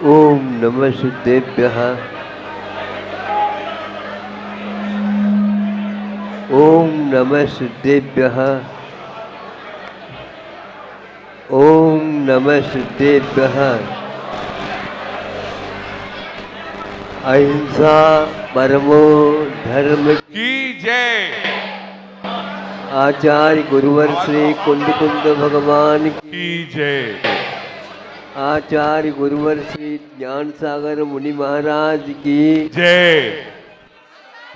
ओम नमः सिद्धेभ्यः। ओम नमः सिद्धेभ्यः। ओम नमः सिद्धेभ्यः। अहिंसा परमो धर्म की जय। आचार्य गुरुवर श्री कुंद कुंद भगवान की जय। आचार्य गुरुवर श्री ज्ञान सागर मुनि महाराज की जय।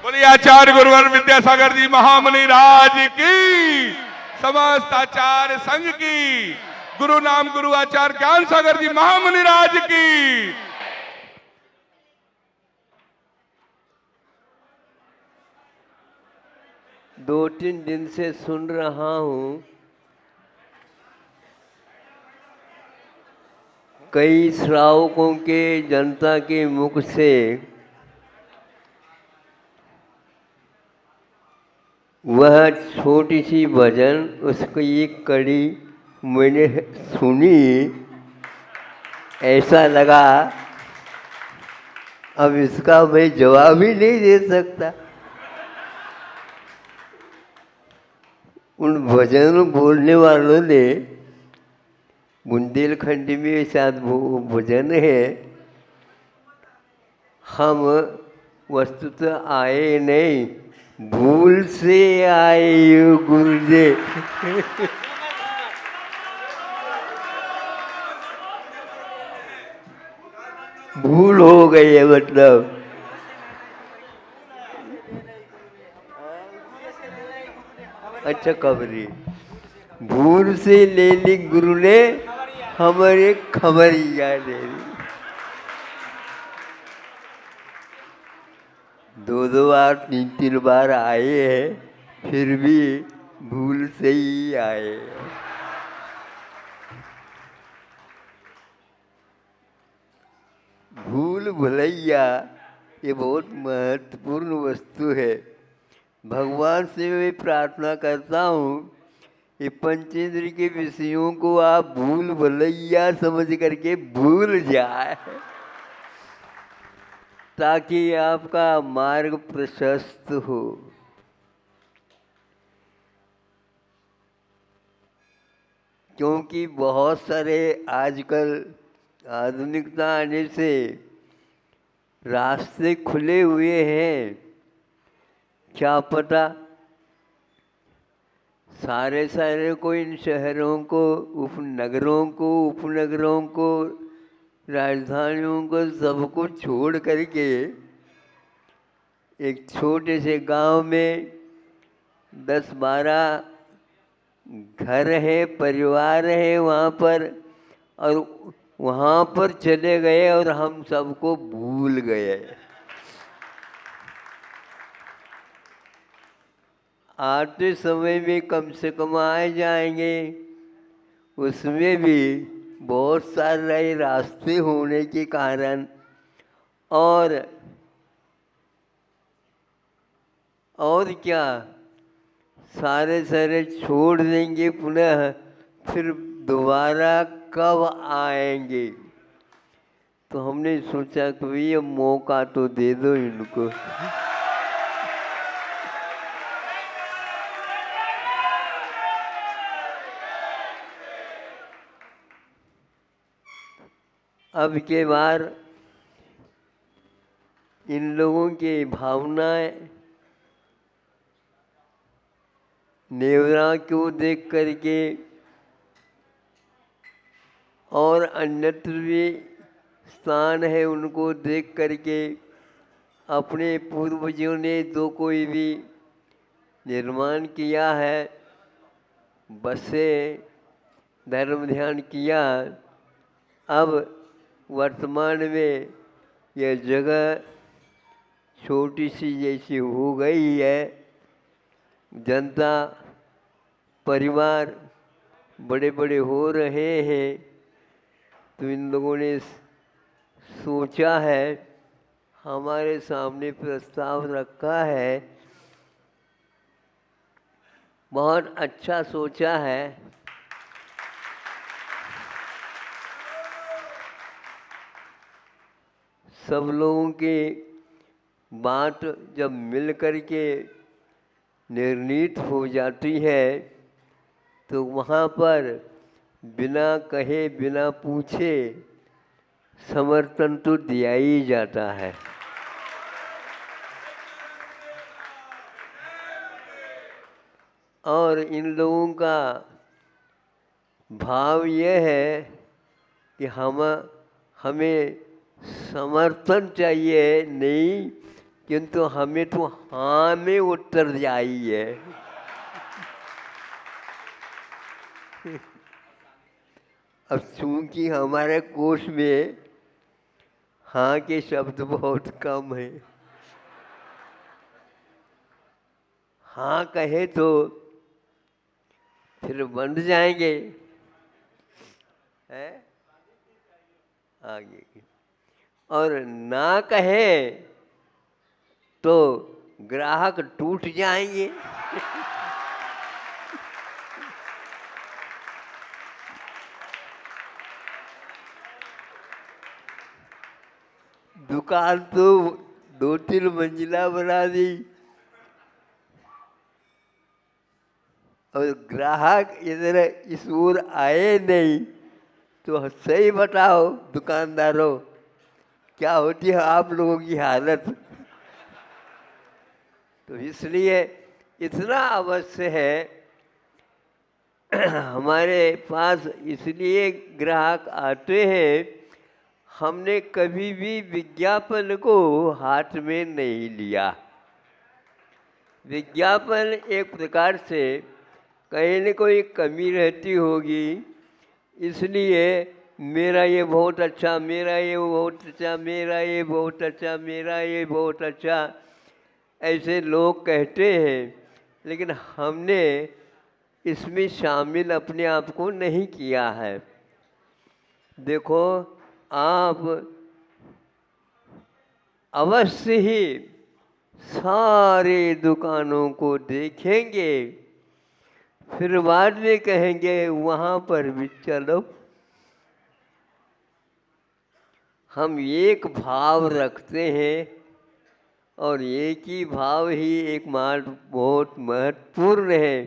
बोलिए आचार्य गुरुवर विद्यासागर जी महामुनि राज की, समस्त आचार्य संघ की, गुरु नाम गुरु आचार्य ज्ञान सागर जी महामुनि राज की। 2-3 दिन से सुन रहा हूँ, कई श्रावकों के जनता के मुख से वह छोटी सी भजन, उसकी एक कड़ी मैंने सुनी, ऐसा लगा अब इसका मैं जवाब ही नहीं दे सकता। उन भजन बोलने वालों ने, बुंदेलखंड में शायद वो भजन है, हम वस्तुतः आए नहीं, भूल से आए गुरुदेव। भूल हो गई है, मतलब अच्छा खबरी भूल से ले ली गुरु ने हमारे खबरिया ले ली। 2-2 बार 3-3 बार आए हैं, फिर भी भूल से ही आए। भूल भुलैया ये बहुत महत्वपूर्ण वस्तु है। भगवान से मैं प्रार्थना करता हूँ, ये पंचेंद्र के विषयों को आप भूल भुलैया समझ करके भूल जाए, ताकि आपका मार्ग प्रशस्त हो। क्योंकि बहुत सारे आजकल आधुनिकता आने से रास्ते खुले हुए हैं, क्या पता सारे को, इन शहरों को, उपनगरों को, राजधानियों को, सबको छोड़ करके एक छोटे से गांव में 10-12 घर है, परिवार है वहाँ पर, और वहाँ पर चले गए और हम सबको भूल गए। आते समय में कम से कम आए जाएंगे, उसमें भी बहुत सारे रास्ते होने के कारण और क्या, सारे छोड़ देंगे पुनः, फिर दोबारा कब आएंगे। तो हमने सोचा कि ये मौका तो दे दो इनको। अब के बार इन लोगों की भावनाएं नेवरा को देख करके और अन्यत्र भी स्थान है उनको देख करके, अपने पूर्वजों ने जो कोई भी निर्माण किया है, बसें, धर्म ध्यान किया, अब वर्तमान में यह जगह छोटी सी जैसी हो गई है, जनता परिवार बड़े बड़े हो रहे हैं, तो इन लोगों ने सोचा है, हमारे सामने प्रस्ताव रखा है, बहुत अच्छा सोचा है। सब लोगों की बात जब मिल कर के निर्णीत हो जाती है तो वहाँ पर बिना कहे बिना पूछे समर्थन तो दिया ही जाता है। और इन लोगों का भाव ये है कि हमें समर्थन चाहिए नहीं, किंतु हमें तो हाँ में उत्तर चाहिए। अब चूंकि हमारे कोश में हाँ के शब्द बहुत कम है, हाँ कहे तो फिर बंध जाएंगे है आगे, और ना कहे तो ग्राहक टूट जाएंगे। दुकान तो 2-3 मंजिला बना दी और ग्राहक इधर इस ओर आए नहीं, तो सही बताओ दुकानदारों, क्या होती है आप लोगों की हालत। तो इसलिए इतना अवश्य है हमारे पास, इसलिए ग्राहक आते हैं। हमने कभी भी विज्ञापन को हाथ में नहीं लिया। विज्ञापन एक प्रकार से कहीं न कोई कमी रहती होगी, इसलिए मेरा ये बहुत अच्छा, मेरा ये बहुत अच्छा, मेरा ये बहुत अच्छा, मेरा ये बहुत अच्छा, ऐसे लोग कहते हैं। लेकिन हमने इसमें शामिल अपने आप को नहीं किया है। देखो, आप अवश्य ही सारे दुकानों को देखेंगे, फिर बाद में कहेंगे वहाँ पर भी चलो। हम एक भाव रखते हैं और एक ही भाव ही एक मार्ग बहुत महत्वपूर्ण है,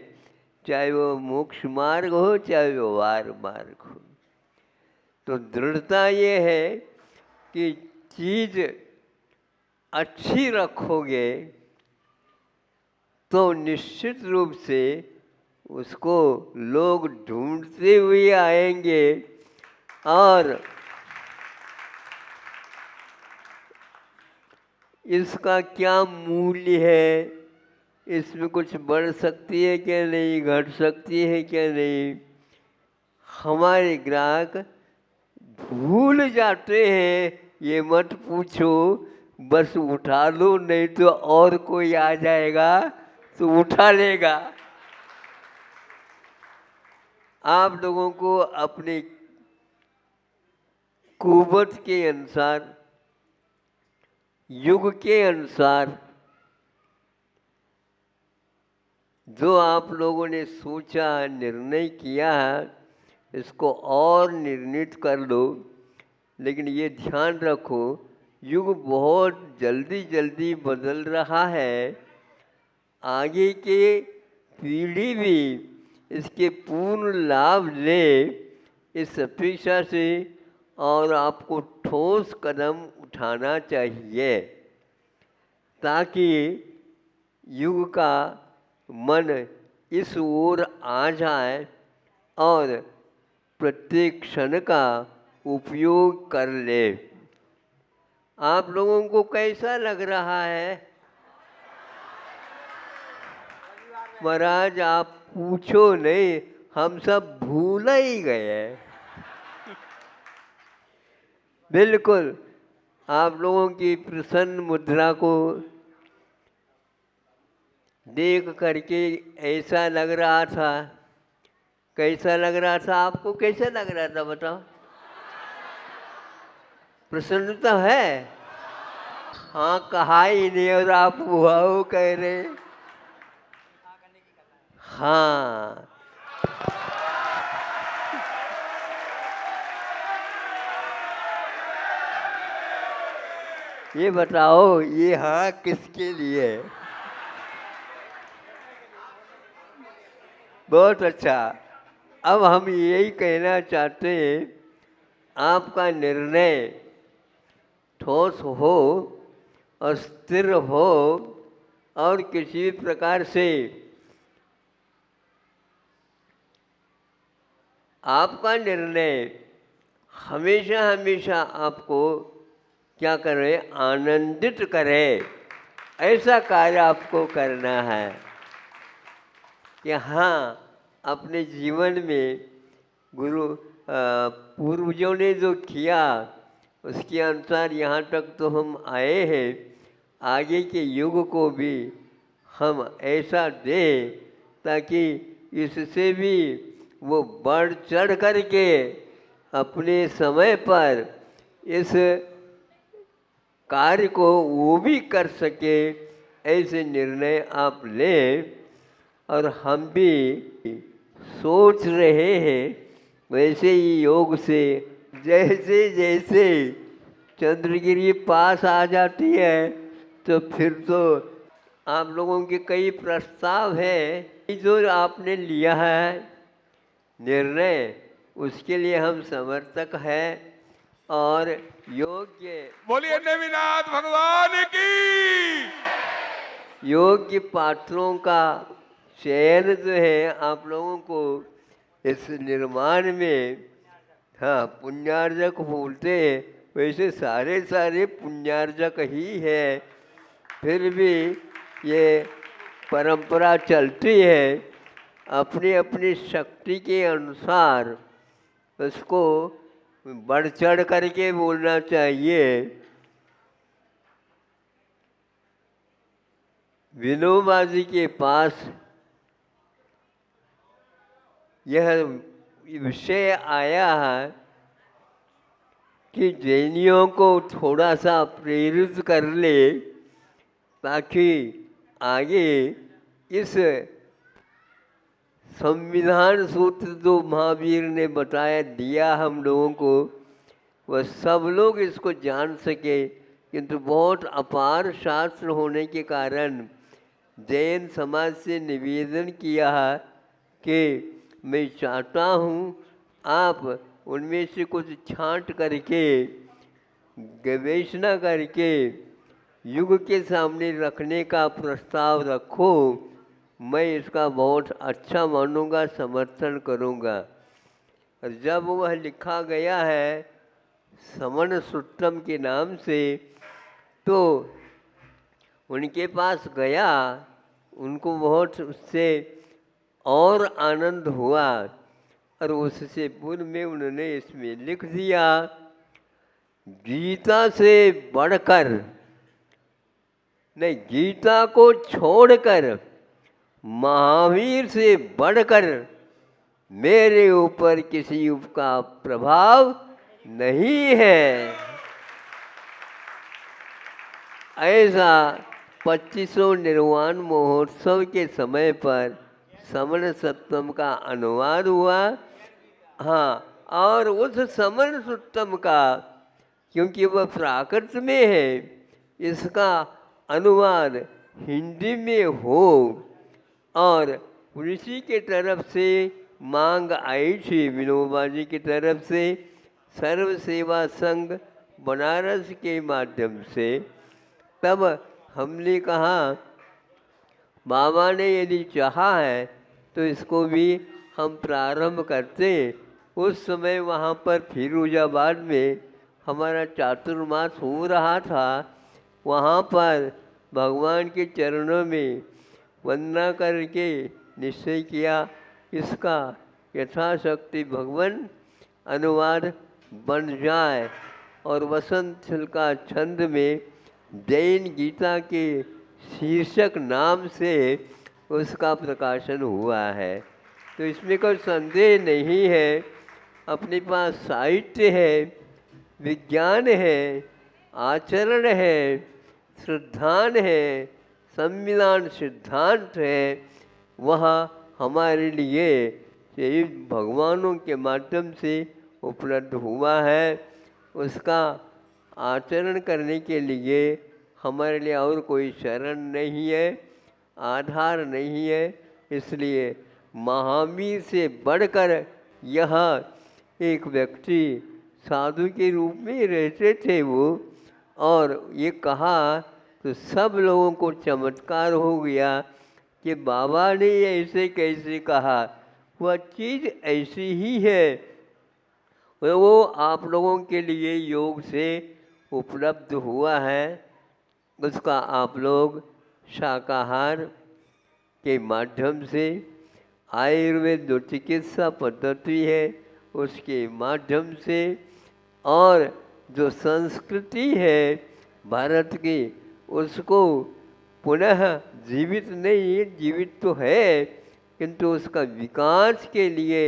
चाहे वो मोक्ष मार्ग हो चाहे वो वार मार्ग हो। तो दृढ़ता ये है कि चीज़ अच्छी रखोगे तो निश्चित रूप से उसको लोग ढूंढते हुए आएंगे, और इसका क्या मूल्य है, इसमें कुछ बढ़ सकती है क्या नहीं, घट सकती है क्या नहीं, हमारे ग्राहक भूल जाते हैं। ये मत पूछो, बस उठा लो, नहीं तो और कोई आ जाएगा तो उठा लेगा। आप लोगों को अपने कुवत के अनुसार, युग के अनुसार जो आप लोगों ने सोचा, निर्णय किया है, इसको और निर्णित कर लो। लेकिन ये ध्यान रखो, युग बहुत जल्दी जल्दी बदल रहा है। आगे के पीढ़ी भी इसके पूर्ण लाभ ले, इस अपेक्षा से, और आपको ठोस कदम उठाना चाहिए ताकि युग का मन इस ओर आ जाए और प्रत्येक क्षण का उपयोग कर ले। आप लोगों को कैसा लग रहा है? महाराज आप पूछो नहीं, हम सब भूल ही गए। बिल्कुल, आप लोगों की प्रसन्न मुद्रा को देख करके ऐसा लग रहा था। कैसा लग रहा था आपको? कैसा लग रहा था बताओ? प्रसन्नता है? हाँ कहा ही नहीं और आप वाह कह रहे। हाँ, ये बताओ ये हाँ किसके लिए है? बहुत अच्छा। अब हम यही कहना चाहते हैं, आपका निर्णय ठोस हो और स्थिर हो और किसी भी प्रकार से आपका निर्णय हमेशा हमेशा आपको क्या करे, आनंदित करे। ऐसा कार्य आपको करना है कि हाँ, अपने जीवन में पूर्वजों ने जो किया उसके अनुसार यहाँ तक तो हम आए हैं, आगे के युग को भी हम ऐसा दें ताकि इससे भी वो बढ़ चढ़ कर के अपने समय पर इस कार्य को वो भी कर सके। ऐसे निर्णय आप लें। और हम भी सोच रहे हैं वैसे ही योग से जैसे जैसे चंद्रगिरी पास आ जाती है तो फिर तो आप लोगों के कई प्रस्ताव हैं जो आपने लिया है निर्णय, उसके लिए हम समर्थक हैं और योग्य बोलिए नेमिनाथ भगवान की। योग्य पात्रों का चयन जो है आप लोगों को इस निर्माण में, हाँ पुण्यार्जक बोलते हैं, वैसे सारे सारे पुण्यार्जक ही है, फिर भी ये परंपरा चलती है। अपनी अपनी शक्ति के अनुसार उसको बढ़ चढ़ करके बोलना चाहिए। विनोबा जी के पास यह विषय आया है कि जैनियों को थोड़ा सा प्रेरित कर ले ताकि आगे इस संविधान सूत्र जो महावीर ने बताया दिया हम लोगों को, वह सब लोग इसको जान सके। किंतु बहुत अपार शास्त्र होने के कारण जैन समाज से निवेदन किया है कि मैं चाहता हूँ आप उनमें से कुछ छांट करके गवेषणा करके युग के सामने रखने का प्रस्ताव रखो। मैं इसका बहुत अच्छा मानूंगा, समर्थन करूंगा। और जब वह लिखा गया है समन सुट्टम के नाम से, तो उनके पास गया, उनको बहुत उससे और आनंद हुआ और उससे पूर्व में उन्होंने इसमें लिख दिया, गीता से बढ़कर नहीं, गीता को छोड़कर महावीर से बढ़कर मेरे ऊपर किसी का प्रभाव नहीं है। ऐसा 25वां निर्वाण महोत्सव के समय पर समन सप्तम का अनुवाद हुआ। हाँ, और उस समन सप्तम का, क्योंकि वह प्राकृत में है, इसका अनुवाद हिंदी में हो और उसी के तरफ से मांग आई थी विनोबा जी की तरफ से, सर्व सेवा संघ बनारस के माध्यम से। तब हमने कहा बाबा ने यदि चाहा है तो इसको भी हम प्रारंभ करते। उस समय वहाँ पर फिरोजाबाद में हमारा चातुर्मास हो रहा था। वहाँ पर भगवान के चरणों में वंदना करके निश्चय किया, इसका यथाशक्ति भगवान अनुवाद बन जाए। और वसंत का छंद में जैन गीता के शीर्षक नाम से उसका प्रकाशन हुआ है। तो इसमें कोई संदेह नहीं है। अपने पास साहित्य है, विज्ञान है, आचरण है, श्रद्धान है, संविधान सिद्धांत है, वह हमारे लिए यही भगवानों के माध्यम से उपलब्ध हुआ है। उसका आचरण करने के लिए हमारे लिए और कोई शरण नहीं है, आधार नहीं है। इसलिए महावीर से बढ़कर यह एक व्यक्ति साधु के रूप में रहते थे वो, और ये कहा तो सब लोगों को चमत्कार हो गया कि बाबा ने ऐसे कैसे कहा, वह चीज़ ऐसी ही है, वो आप लोगों के लिए योग से उपलब्ध हुआ है। उसका आप लोग शाकाहार के माध्यम से, आयुर्वेद जो चिकित्सा पद्धति है उसके माध्यम से, और जो संस्कृति है भारत की उसको पुनः जीवित नहीं, जीवित तो है किंतु उसका विकास के लिए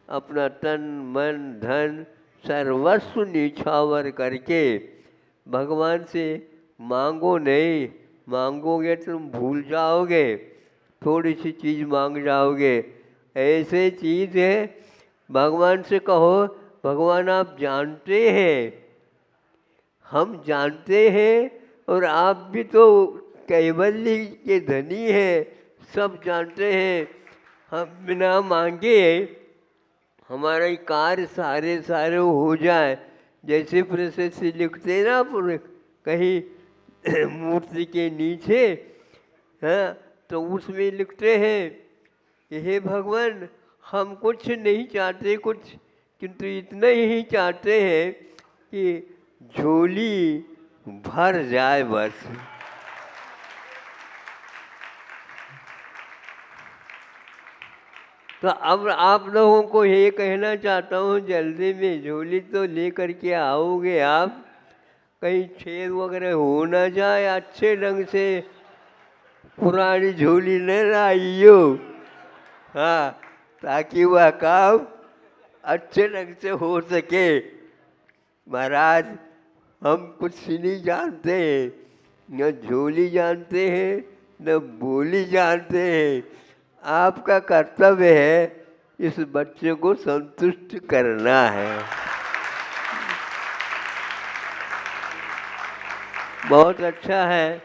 अपना तन मन धन सर्वस्व निछावर करके भगवान से मांगो नहीं, मांगोगे तुम भूल जाओगे, थोड़ी सी चीज़ मांग जाओगे। ऐसे चीज़ है भगवान से कहो, भगवान आप जानते हैं, हम जानते हैं, और आप भी तो कैवल्य के धनी हैं, सब जानते हैं। हम बिना मांगे हमारा कार्य सारे हो जाए। जैसे प्रोसेस से लिखते ना कहीं मूर्ति के नीचे, हाँ, तो उसमें लिखते हैं कि हे भगवान हम कुछ नहीं चाहते कुछ, किंतु इतना ही चाहते हैं कि झोली भर जाए बस। तो अब आप लोगों को ये कहना चाहता हूँ, जल्दी में झोली तो ले करके आओगे आप, कहीं छेद वगैरह हो ना जाए, अच्छे ढंग से पुरानी झोली न लाइयो, हाँ, ताकि वह काम अच्छे ढंग से हो सके। महाराज हम कुछ नहीं जानते हैं, न झोली जानते हैं न बोली जानते हैं। आपका कर्तव्य है इस बच्चे को संतुष्ट करना है। बहुत अच्छा है,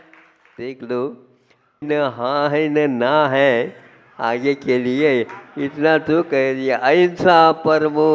देख लो, न हाँ है न ना है, आगे के लिए इतना तो कह दिया। अहिंसा परमो